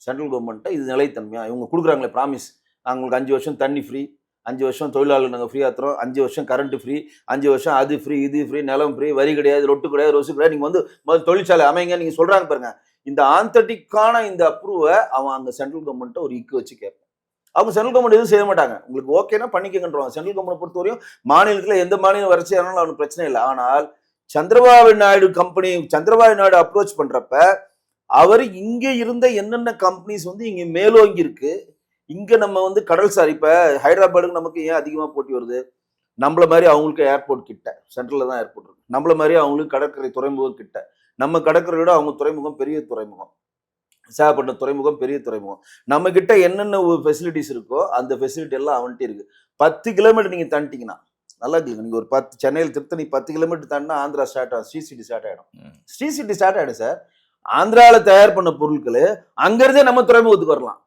Central கவர்மெண்ட்டை இது நிலைத்தன்மையா இவங்க கொடுக்குறாங்களே ப்ராமிஸ், அவங்களுக்கு 5 வருஷம் தண்ணி ஃப்ரீ, 5 வருஷம் தொழிலாளர் நாங்கள் ஃப்ரீயாக தரோம், 5 வருஷம் கரண்ட் ஃப்ரீ, 5 வருஷம் அது ஃப்ரீ, இது ஃப்ரீ, நிலம் ஃப்ரீ, வரி கிடையாது, ரொட்டு கிடையாது, ரொசு கிடையாது, நீங்கள் வந்து முதல் தொழிற்சாலை அமைங்க நீங்கள் சொல்கிறாங்க பாருங்க. இந்த ஆந்தட்டிக்கான இந்த அப்ரூவை அவன் அந்த சென்ட்ரல் கவர்மெண்ட்டை ஒரு இக்கு வச்சு கேட்பான். அவங்க சென்ட்ரல் கவர்மெண்ட் எதுவும் செய்ய மாட்டாங்க, உங்களுக்கு ஓகேனா பண்ணிக்கங்கன்றவாங்க. சென்ட்ரல் கவர்மெண்ட் பொறுத்தவரையும் மாநிலத்தில் எந்த மாநிலம் வரைச்சி ஆனாலும் அவனுக்கு பிரச்சனை இல்லை. ஆனால் சந்திரபாபு நாயுடு கம்பெனி, சந்திரபாபு நாயுடு அப்ரோச் பண்றப்ப அவர் இங்க இருந்த என்னென்ன கம்பெனிஸ் வந்து இங்க மேலோங்கி இருக்கு, இங்க நம்ம வந்து கடல்சார் இப்ப ஹைதராபாடுக்கு நமக்கு ஏன் அதிகமா போட்டி வருது, நம்மள மாதிரி அவங்களுக்கு ஏர்போர்ட் கிட்ட, சென்ட்ரல்ல தான் ஏர்போர்ட் இருக்கு, நம்மள மாதிரி அவங்களுக்கு கடற்கரை துறைமுகம் கிட்ட, நம்ம கடற்கரையோட அவங்க துறைமுகம் பெரிய துறைமுகம், விசாகப்பட்டினம் துறைமுகம் பெரிய துறைமுகம், நம்ம கிட்ட என்னென்ன ஃபெசிலிட்டிஸ் இருக்கோ அந்த ஃபெசிலிட்டி எல்லாம் அவன்கிட்ட இருக்கு. 10 கிலோமீட்டர் நீங்க தாண்டிட்டீங்கன்னா நல்லா இருக்கு. நீங்க ஒரு 10 சென்னையில் திருத்தணி 10 கிலோமீட்டர் தாண்டினா ஆந்திரா ஸ்டார்ட் ஆகும், ஸ்ரீ சிட்டி ஸ்டார்ட் ஆயிடும். ஸ்ரீ சிட்டி ஸ்டார்ட் ஆயிடும் சார். ஆந்திராவில் தயார் பண்ண பொருட்கள் அங்கிருந்தே நம்ம துறைமுகத்துக்கு வரலாம்.